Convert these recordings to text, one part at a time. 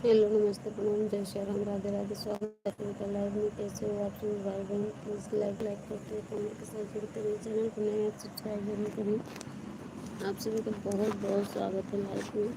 Hello, नमस्ते, प्रणाम, जय श्री राम, राधे राधे। स्वागत है आपका लाइव में। कैसे हो आप सभी भाई बहन? प्लीज़ लाइक करते हुए कमेंट के साथ जुड़ते रहिए। चैनल को नए आप सब्सक्राइब जरूर करें। आप सभी का बहुत बहुत स्वागत है लाइव में।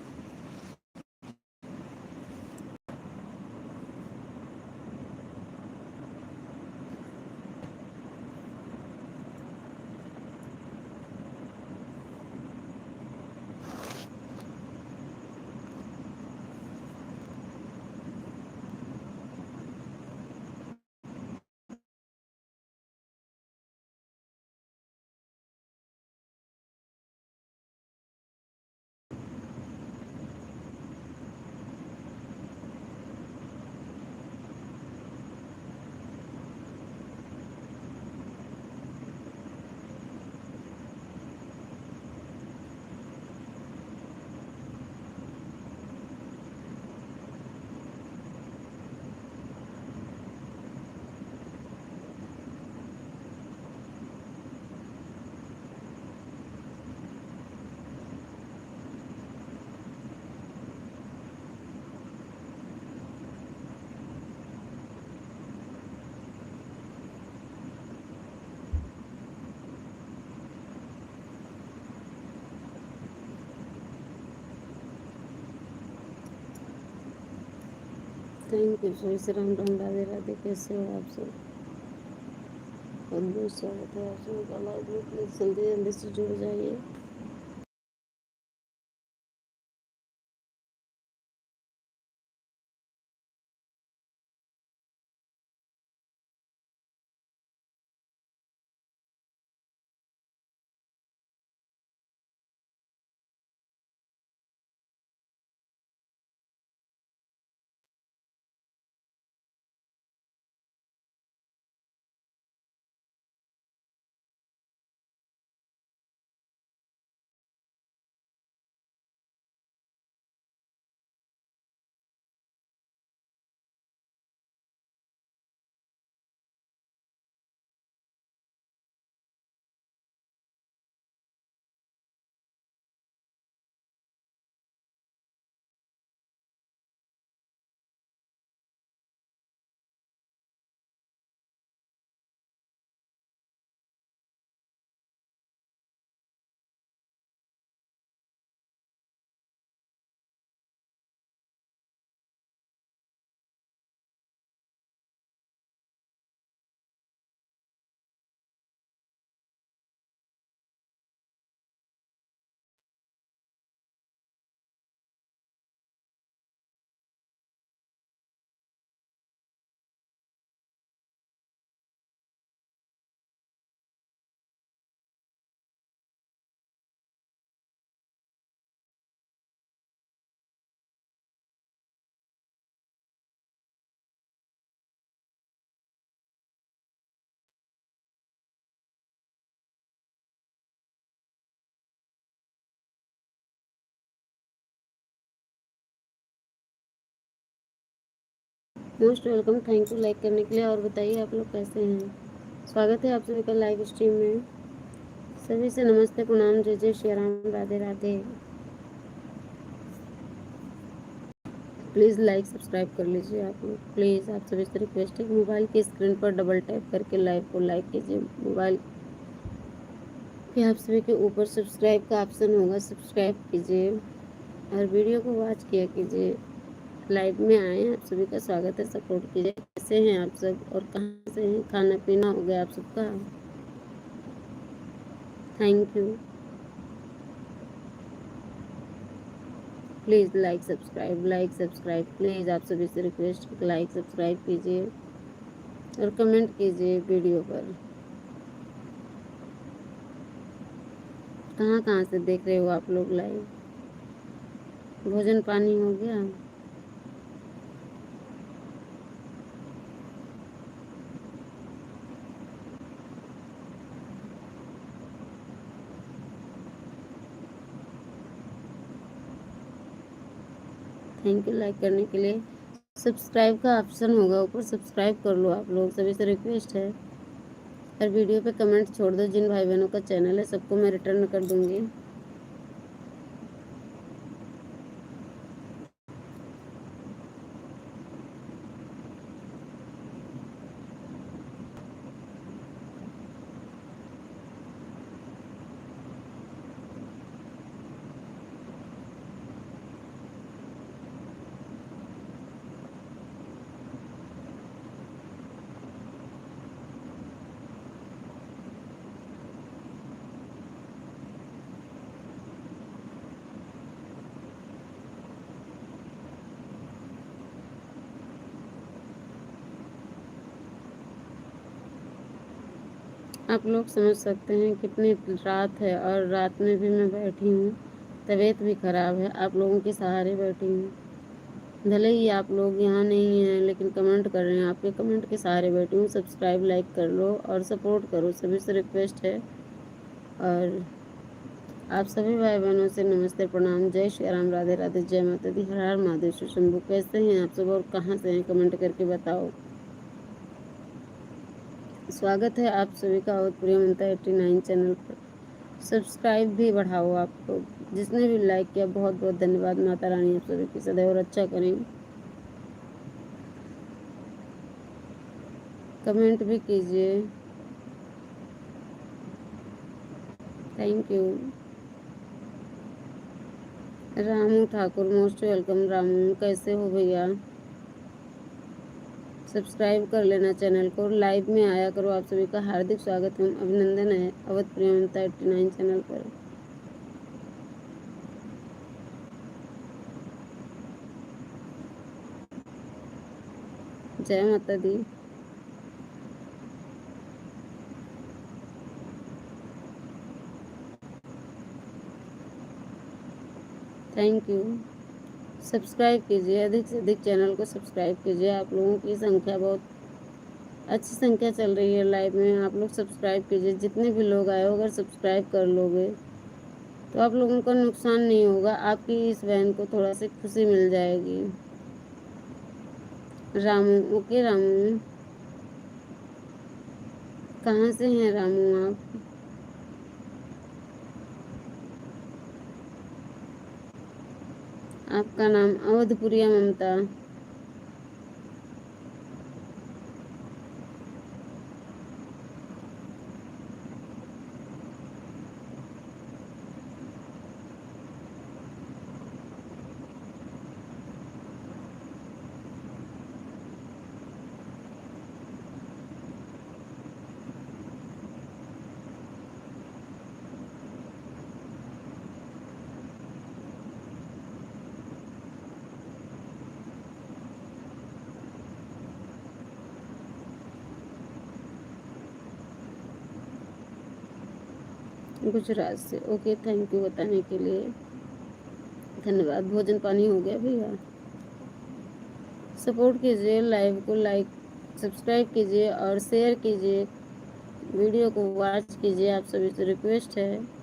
Thank you. जय श्री राम, राम, राधे राधे। कैसे हो आप सब? बहुत बहुत स्वागत है आप सभी का लाइव में। प्लीज़ जल्दी जल्दी से जुड़ जाइए। Most welcome. Thank you like करने के लिए। और बताइए आप लोग कैसे हैं? स्वागत है आप सभी का लाइव स्ट्रीम में। सभी से नमस्ते, प्रणाम, जय जय Shri Ram, Radhe Radhe. Please like subscribe कर लीजिए आप लोग। प्लीज़ आप सभी से रिक्वेस्ट है कि मोबाइल की स्क्रीन पर डबल टैप करके लाइव को लाइक कीजिए। मोबाइल के आप सभी के ऊपर सब्सक्राइब का ऑप्शन होगा, सब्सक्राइब कीजिए और वीडियो को वॉच किया कीजिए। लाइव में आए हैं, आप सभी का स्वागत है। सपोर्ट कीजिए। कैसे हैं आप सब और कहाँ से हैं? खाना पीना हो गया आप सबका? Thank you. Please like subscribe please आप सभी से रिक्वेस्ट, लाइक सब्सक्राइब कीजिए और कमेंट कीजिए वीडियो पर। कहाँ कहाँ से देख रहे हो आप लोग लाइव? भोजन पानी हो गया? थैंक यू लाइक करने के लिए। सब्सक्राइब का ऑप्शन होगा ऊपर, सब्सक्राइब कर लो आप लोग। सभी से रिक्वेस्ट है। और वीडियो पे कमेंट छोड़ दो। जिन भाई बहनों का चैनल है सबको मैं रिटर्न कर दूंगी। आप लोग समझ सकते हैं कितनी रात है और रात में भी मैं बैठी हूँ, तबीयत भी ख़राब है, आप लोगों के सहारे बैठी हूँ। भले ही आप लोग यहाँ नहीं हैं लेकिन कमेंट कर रहे हैं, आपके कमेंट के सहारे बैठी हूँ। सब्सक्राइब लाइक कर लो और सपोर्ट करो, सभी से रिक्वेस्ट है। और आप सभी भाई बहनों से नमस्ते प्रणाम, जय श्री राम, राधे राधे, जय माता दी, हर हर महादेव, शिव शंभू। कैसे हैं आप सब और कहाँ से हैं, कमेंट करके बताओ। स्वागत है आप सभी का प्रिय ममता 89 चैनल पर। सब्सक्राइब भी बढ़ाओ आप लोग, जिसने भी लाइक किया बहुत बहुत धन्यवाद। माता रानी आप सभी की सदैव रक्षा करें। कमेंट भी कीजिए, thank you. Ramu Thakur most welcome. Ramu कैसे हो भैया, सब्सक्राइब कर लेना चैनल को, लाइव में आया करो। आप सभी का हार्दिक स्वागत एवं अभिनंदन है अवध प्रियमता 89 चैनल पर। जय माता दी। Thank you. सब्सक्राइब कीजिए, अधिक से अधिक चैनल को सब्सक्राइब कीजिए। आप लोगों की संख्या बहुत अच्छी संख्या चल रही है लाइव में, आप लोग सब्सक्राइब कीजिए। जितने भी लोग आए हो अगर सब्सक्राइब कर लोगे तो आप लोगों का नुकसान नहीं होगा, आपकी इस बहन को थोड़ा सी खुशी मिल जाएगी। रामू, ओके रामू, कहाँ से हैं रामू आप? आपका नाम अवधपुरिया ममता। गुजरात से, ओके, थैंक यू बताने के लिए, धन्यवाद। भोजन पानी हो गया भैया? सपोर्ट कीजिए, लाइव को लाइक सब्सक्राइब कीजिए और शेयर कीजिए, वीडियो को वॉच कीजिए, आप सभी से रिक्वेस्ट है।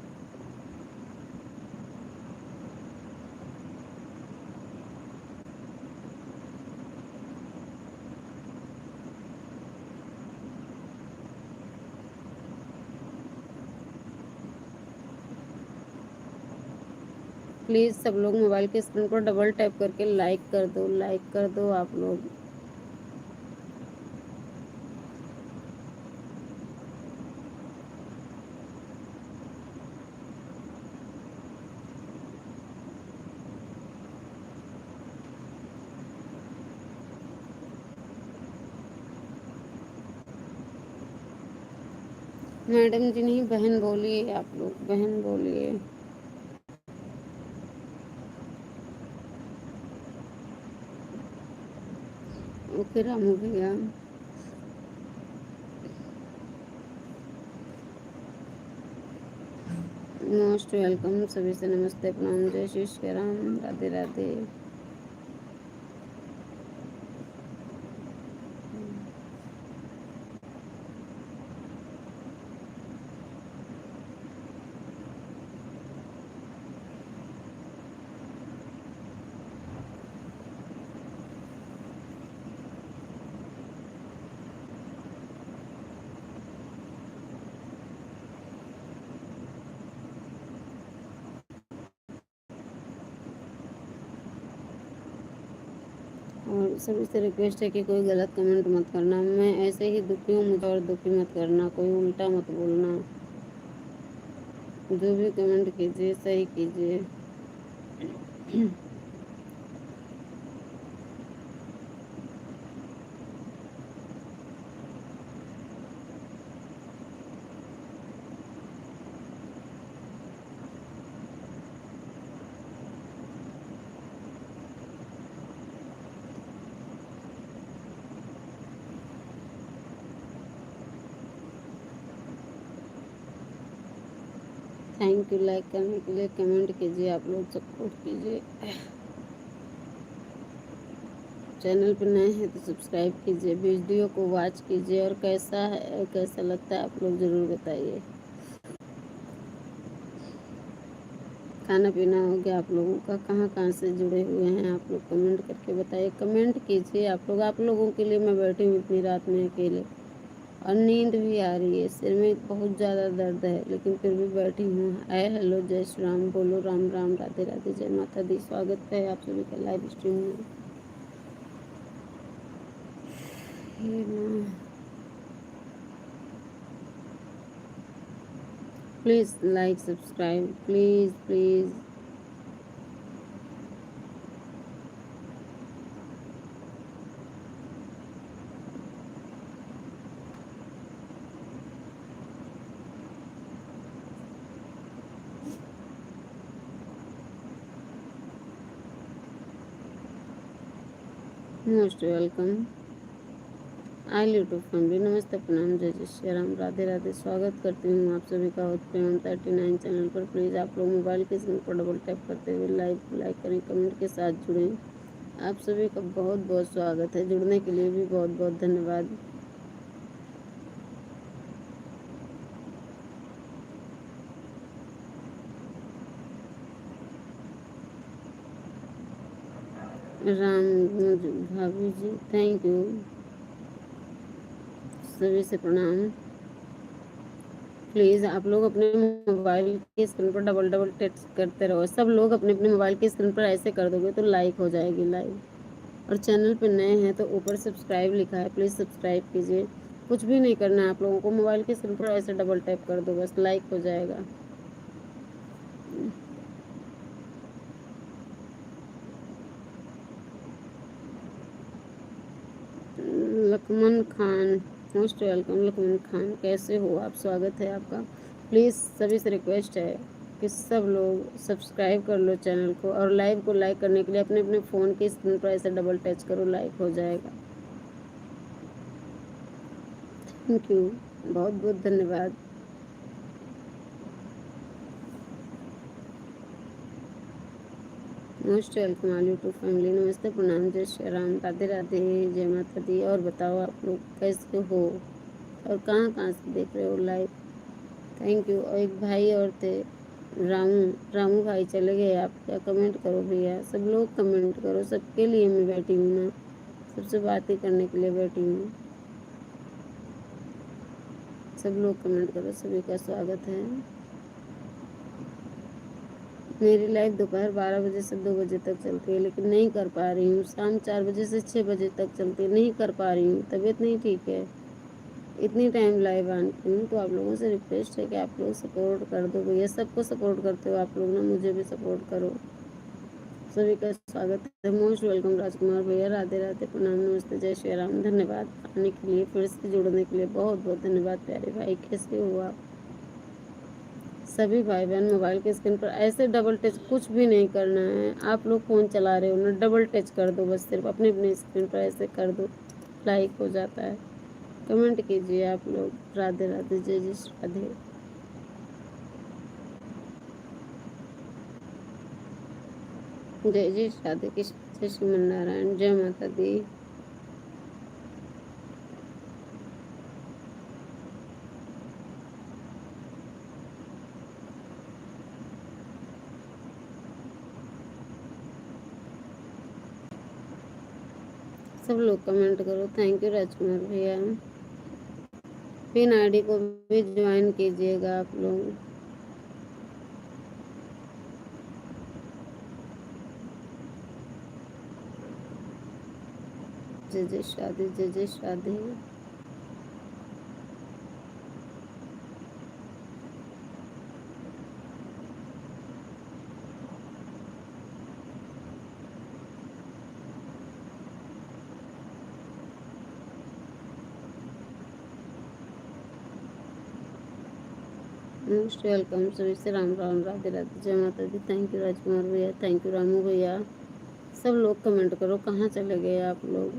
प्लीज़ सब लोग मोबाइल के स्क्रीन पर डबल टैप करके लाइक कर दो, लाइक कर दो आप लोग। मैडम जी नहीं, बहन बोलिए, आप लोग बहन बोलिए। ओके रामू भैया, मोस्ट वेलकम, सभी से नमस्ते प्रणाम, जय श्री राम, राधे राधे। और सभी से रिक्वेस्ट है कि कोई गलत कमेंट मत करना, मैं ऐसे ही दुखी हूँ, मुझे और दुखी मत करना, कोई उल्टा मत बोलना। जो भी कमेंट कीजिए सही कीजिए। थैंक यू लाइक करने के लिए, कमेंट कीजिए, आप लोग सपोर्ट कीजिए। चैनल पर नए हैं तो सब्सक्राइब कीजिए, वीडियो को वॉच कीजिए और कैसा है कैसा लगता है आप लोग ज़रूर बताइए। खाना पीना हो गया आप लोगों का? कहाँ कहाँ से जुड़े हुए हैं आप लोग कमेंट करके बताइए, कमेंट कीजिए आप लोगों के लिए मैं बैठी हूँ इतनी रात में अकेले और नींद भी आ रही है, सिर में बहुत ज़्यादा दर्द है लेकिन फिर भी बैठी हूँ। हाय हेलो जय श्री राम, बोलो राम राम, राधे राधे, जय माता दी। स्वागत है आप सभी का लाइव स्ट्रीम में। Please like subscribe, please please. Most welcome I YouTube family. नमस्ते, प्रणाम, जय जय श्री राम, राधे राधे। स्वागत करती हूँ आप सभी का उत्प्रेम 39 चैनल पर। प्लीज़ आप लोग मोबाइल के स्क्रीन पर डबल टैप करते हुए लाइक करें, कमेंट के साथ जुड़ें। आप सभी का बहुत बहुत स्वागत है, जुड़ने के लिए भी बहुत बहुत धन्यवाद। राम भाभी जी, थैंक यू, सभी से प्रणाम। प्लीज़ आप लोग अपने मोबाइल की स्क्रीन पर डबल डबल टच करते रहो, सब लोग अपने अपने मोबाइल की स्क्रीन पर ऐसे कर दोगे तो लाइक हो जाएगी लाइव। और चैनल पर नए हैं तो ऊपर सब्सक्राइब लिखा है, प्लीज़ सब्सक्राइब कीजिए। कुछ भी नहीं करना है आप लोगों को, मोबाइल की स्क्रीन पर ऐसे डबल टैप कर दो, बस लाइक हो जाएगा। लक्ष्मण खान, मोस्ट वेलकम लक्ष्मण खान, कैसे हो आप? स्वागत है आपका। प्लीज़ सभी से रिक्वेस्ट है कि सब लोग सब्सक्राइब कर लो चैनल को और लाइव को लाइक करने के लिए अपने अपने फ़ोन की स्क्रीन पर ऐसे डबल टच करो, लाइक हो जाएगा। थैंक यू, बहुत बहुत धन्यवाद। Most welcome all YouTube family. नमस्ते, प्रणाम, जय श्री राम, राधे राधे, जय माता दी। और बताओ आप लोग कैसे हो और कहाँ कहाँ से देख रहे हो लाइव? Thank you. और एक भाई और थे, रामू, रामू भाई चले गए आप क्या? कमेंट करो भैया, सब लोग कमेंट करो, सबके लिए मैं बैठी हूँ ना, सबसे बातें करने के लिए बैठी हूँ। सब लोग कमेंट करो, सभी का स्वागत है। मेरी लाइव दोपहर 12 बजे से 2 बजे तक चलती है लेकिन नहीं कर पा रही हूँ, शाम 4 बजे से 6 बजे तक चलती है, नहीं कर पा रही हूँ, तबीयत नहीं ठीक है। इतनी टाइम लाइव आती हूँ तो आप लोगों से रिक्वेस्ट है कि आप लोग सपोर्ट कर दो भैया, सबको सपोर्ट करते हो आप लोग ना, मुझे भी सपोर्ट करो। सभी का स्वागत है, मोस्ट वेलकम राजकुमार भैया, राधे राधे, प्रणाम, नमस्ते, जय श्री राम। धन्यवाद आने के लिए, फिर से जुड़ने के लिए बहुत बहुत धन्यवाद प्यारे भाई। कैसे हो आप सभी भाई बहन? मोबाइल के स्क्रीन पर ऐसे डबल टच, कुछ भी नहीं करना है। आप लोग फ़ोन चला रहे हो ना, डबल टच कर दो बस, सिर्फ अपनी अपनी स्क्रीन पर ऐसे कर दो, लाइक हो जाता है। कमेंट कीजिए आप लोग, राधे राधे, जय जय श्री राधे। जय जय श्री राधे कृष्ण, जय श्रीमन नारायण, जय माता दी। सब लोग कमेंट करो। थैंक यू राजकुमार भैया। पिन आईडी को भी ज्वाइन कीजिएगा आप लोग। जय जय शादी, जय जय शादी। मोस्ट वेलकम, सभी से राम राम, राधे राधे, जय माता दी। थैंक यू राजकुमार भैया, थैंक यू रामू भैया। सब लोग कमेंट करो, कहाँ चले गए आप लोग?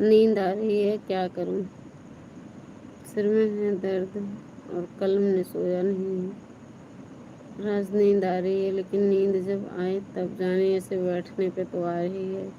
नींद आ रही है, क्या करूं, सिर में है दर्द और कल हमने सोया नहीं है। रात नींद आ रही है, लेकिन नींद जब आए तब जाने, ऐसे बैठने पे तो आ रही है।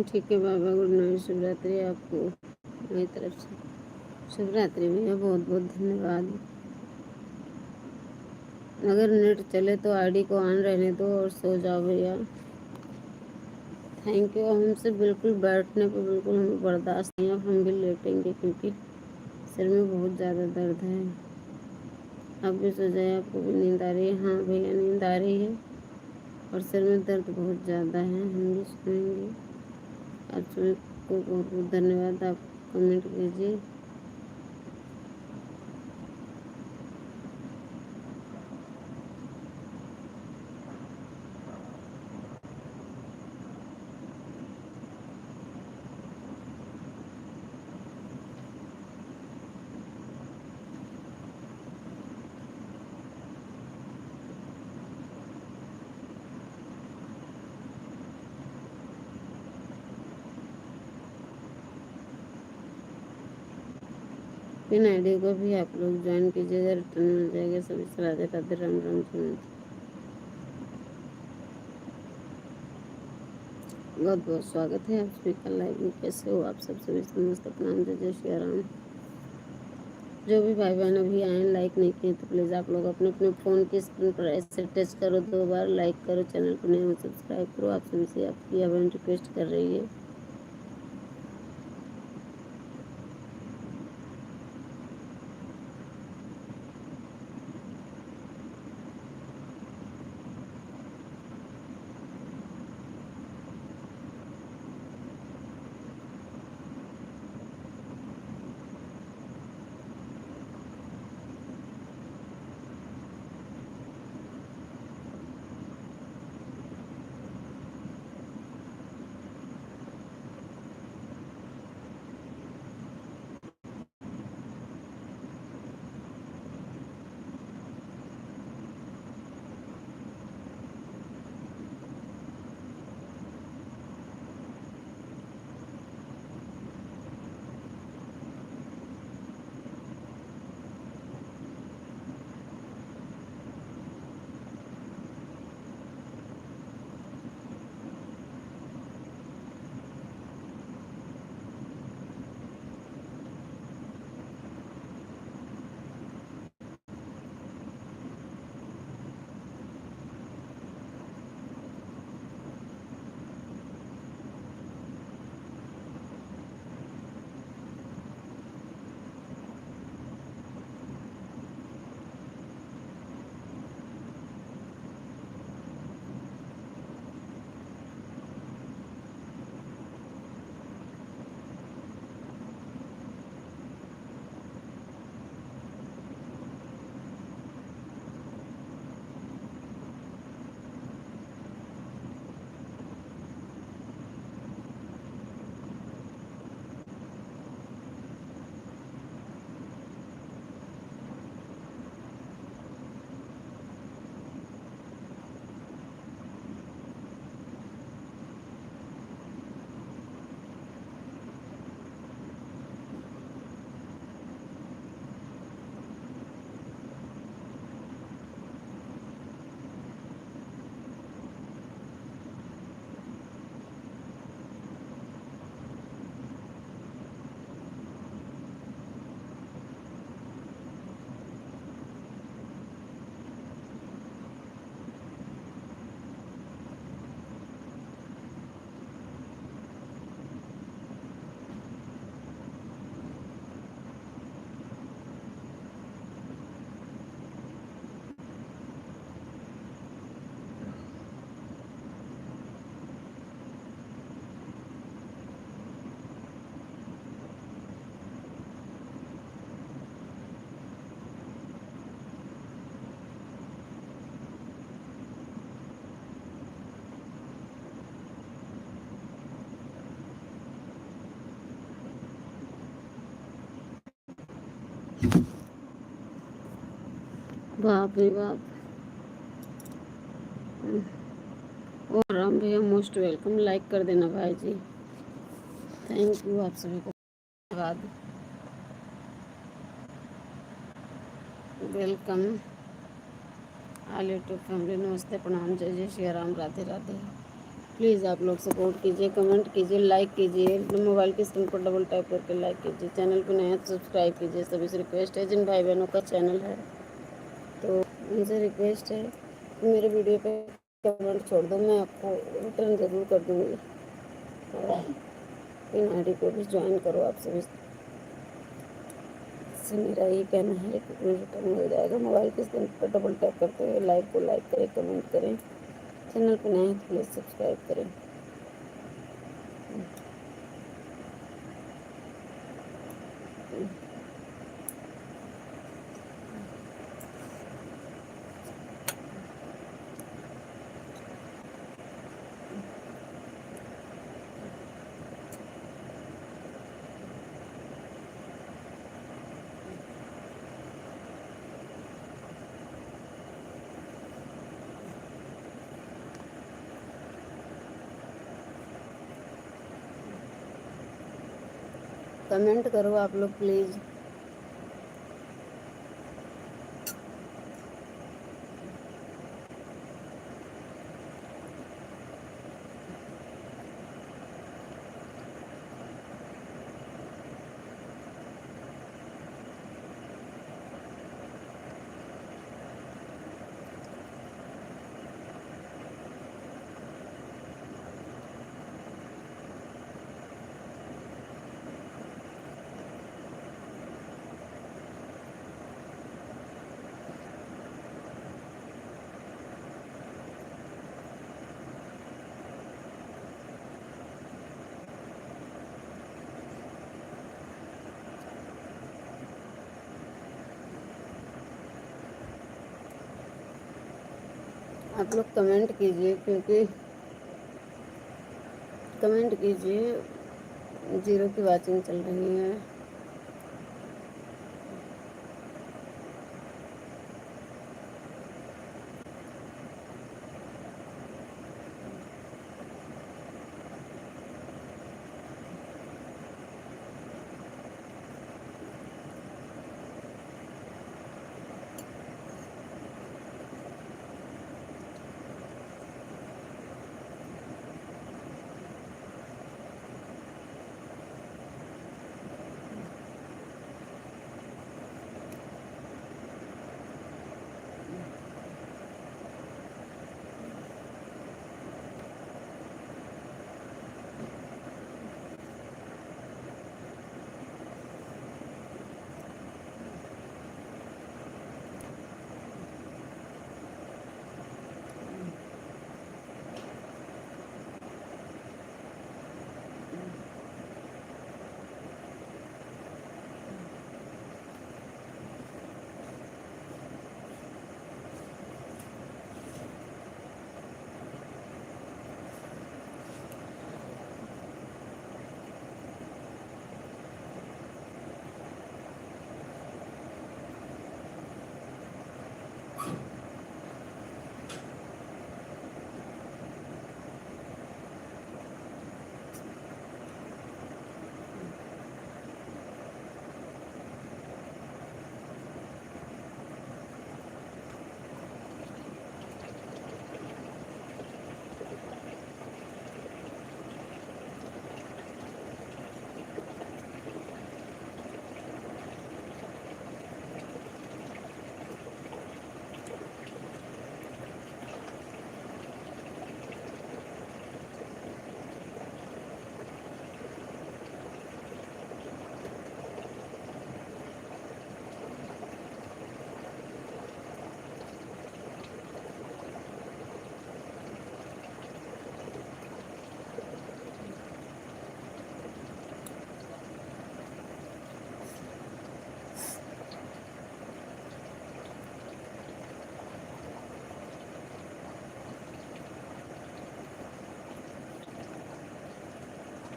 ठीक है बाबा, गुड नाइट, शुभ रात्रि आपको मेरी तरफ से। शुभ रात्रि भैया, बहुत बहुत धन्यवाद। अगर नेट चले तो आईडी को ऑन रहने दो और सो जाओ भैया। Thank you. हमसे बिल्कुल बैठने पे बिल्कुल हमें बर्दाश्त नहीं है, हम भी लेटेंगे क्योंकि सिर में बहुत ज़्यादा दर्द है। आप भी सो जाए, आपको भी नींद आ रही है। हाँ भैया, नींद आ रही है और सिर में दर्द बहुत ज़्यादा है, हम भी सोएंगे। आप सभी को बहुत बहुत धन्यवाद। आप कमेंट कीजिए। इन आईडी को भी आप लोग ज्वाइन कीजिएगा, रिटर्न मिल जाएगा। सभी से राधे राधे, राम राम जी। बहुत बहुत स्वागत है आप सभी का लाइव में। कैसे हो आप सब? सभी समस्त प्रणाम, जय जय श्री राम। जो भी भाई बहन अभी आए लाइक नहीं किए तो प्लीज़ आप लोग अपने अपने फ़ोन की स्क्रीन पर ऐसे टच करो, 2 बार लाइक करो, चैनल को नए हो सब्सक्राइब करो। आप सभी से आपकी बहन रिक्वेस्ट कर रही है। बाप रे बाप। और राम भैया मोस्ट वेलकम, लाइक कर देना भाई जी। थैंक यू आप सभी को, धन्यवाद, वेलकम ऑल यूट्यूब फैमिली। नमस्ते, प्रणाम, जय जय श्री राम, राधे राधे। प्लीज़ आप लोग सपोर्ट कीजिए, कमेंट कीजिए, लाइक कीजिए, मोबाइल की स्क्रीन पर डबल टैप करके लाइक कीजिए। चैनल को नया सब्सक्राइब कीजिए। सभी से रिक्वेस्ट है, जिन भाई बहनों का चैनल है तो उनसे रिक्वेस्ट है कि मेरे वीडियो पे कमेंट छोड़ दो, मैं आपको रिटर्न ज़रूर कर दूँगी। इन आईडी को भी ज्वाइन करो आप सभी से, मेरा यही कहना है कि रिटर्न मिल जाएगा। मोबाइल की स्क्रीन पर डबल टैप करते हुए लाइक को लाइक करें, कमेंट करें। चैनल पर नए हैं तो प्लीज़ सब्सक्राइब करें। कमेंट करो आप लोग प्लीज़। आप लोग कमेंट कीजिए, क्योंकि कमेंट कीजिए, जीरो की वाचिंग चल रही है।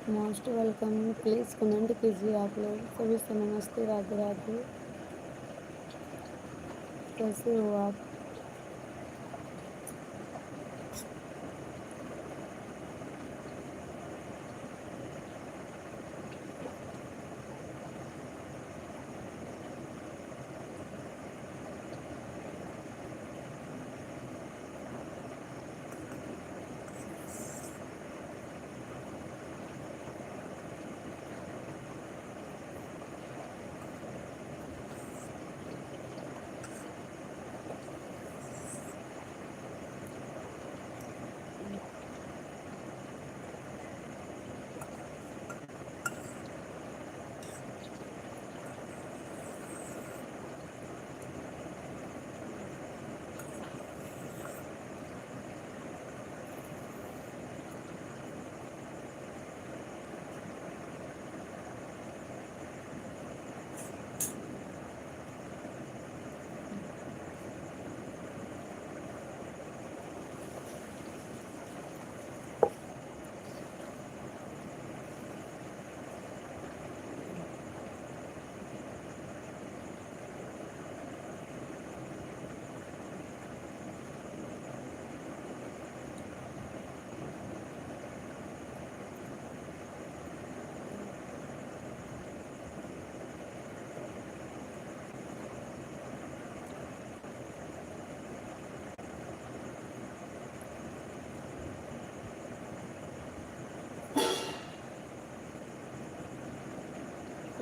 मोस्ट वेलकम, प्लीज़ कमेंट कीजिए आप लोग। सभी से नमस्ते, राधे राधे। कैसे हो आप?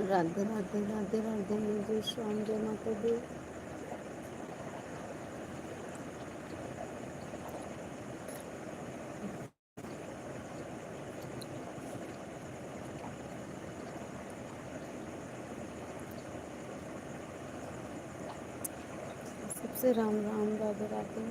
राधे राधे राधे राधे, मुझे शाम जमा कर दो। सबसे राम राम, राधे राधे।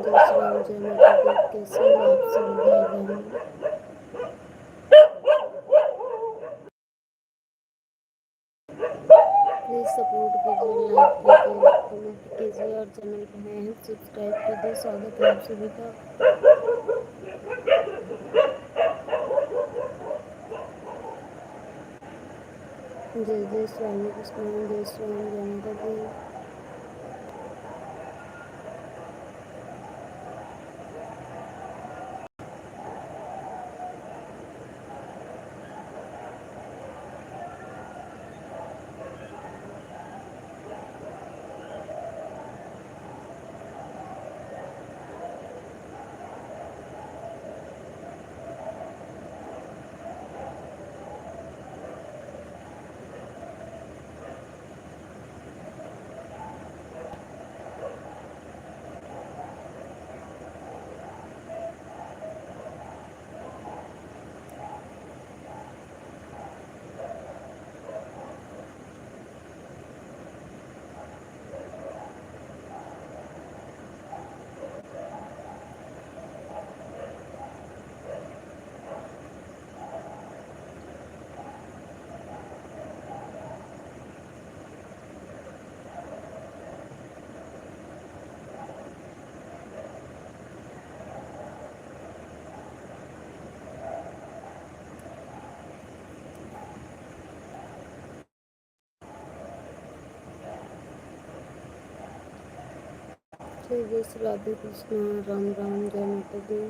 जय श्री राम, जय माता दी। कैसे हो आप सभी भाई बहन? प्लीज सपोर्ट कीजिए, लाइक कीजिए, कमेंट कीजिए और चैनल पे नए हैं सब्सक्राइब कीजिए। स्वागत है आप सभी का। जय जय स्वामी कृष्ण, जय श्री राम, जय माता दी। जय जय श्री राधे कृष्ण, राम राम, जय माता दी।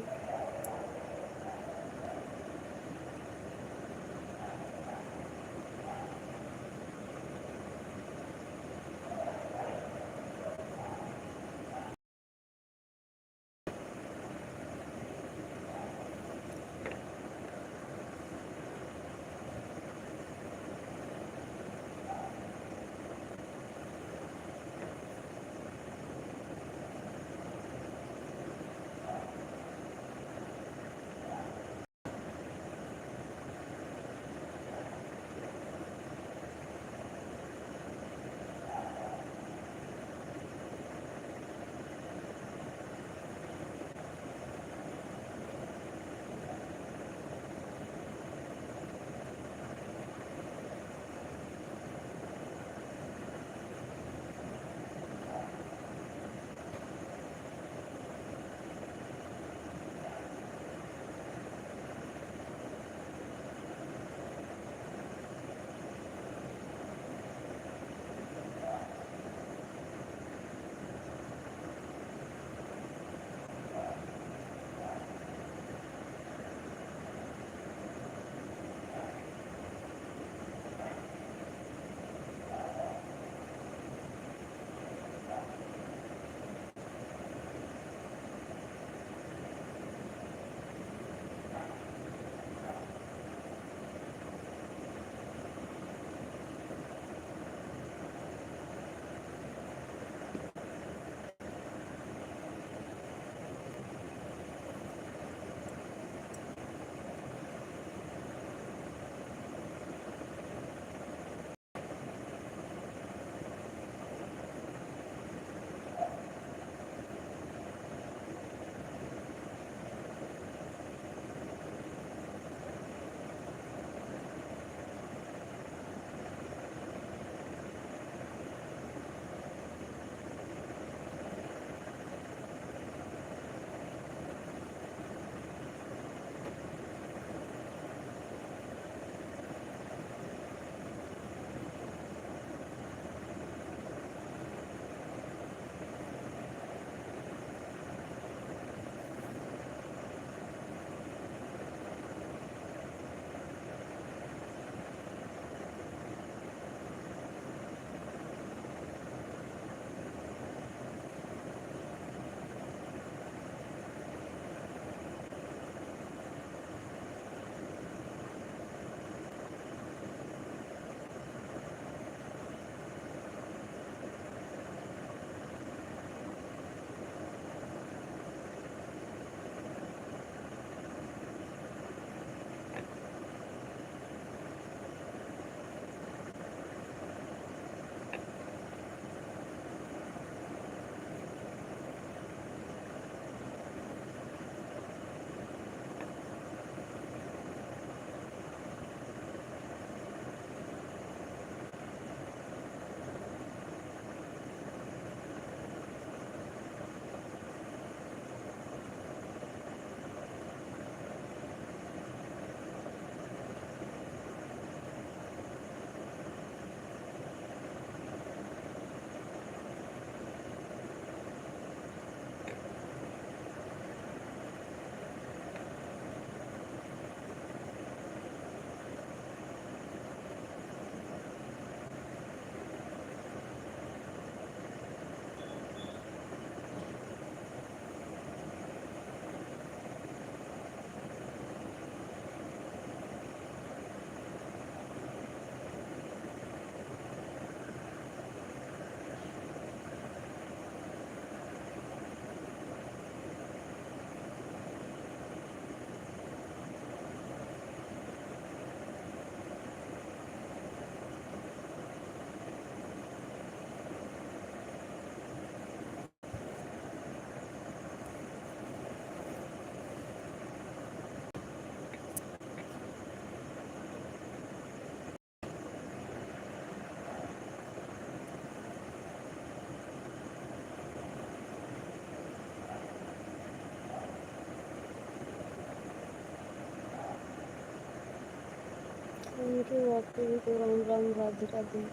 थैंक यू, आपको भी तो राम राम, राधे राधे।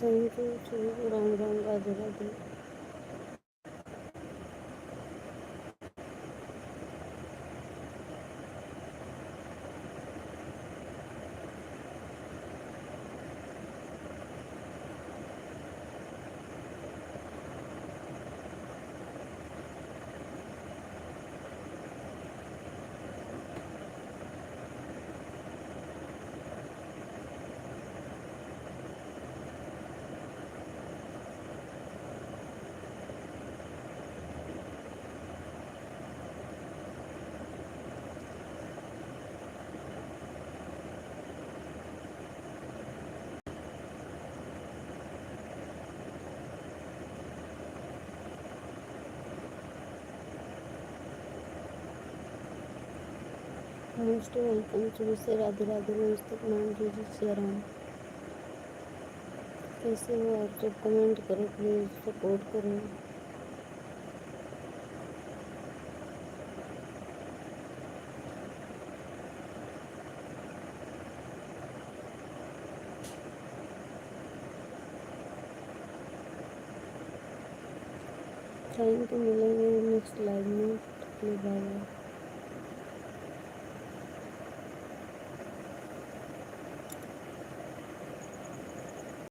थैंक यू, सभी को राम राम, राधे राधे। मोस्ट वेलकम, शुरू से राधे राधे, नमस्ते, प्रणाम, जय जय श्री राम। कैसे हो आप सब? कमेंट करो प्लीज़, सपोर्ट करो। थैंक यू, मिलेंगे नेक्स्ट लाइव में। Bye bye.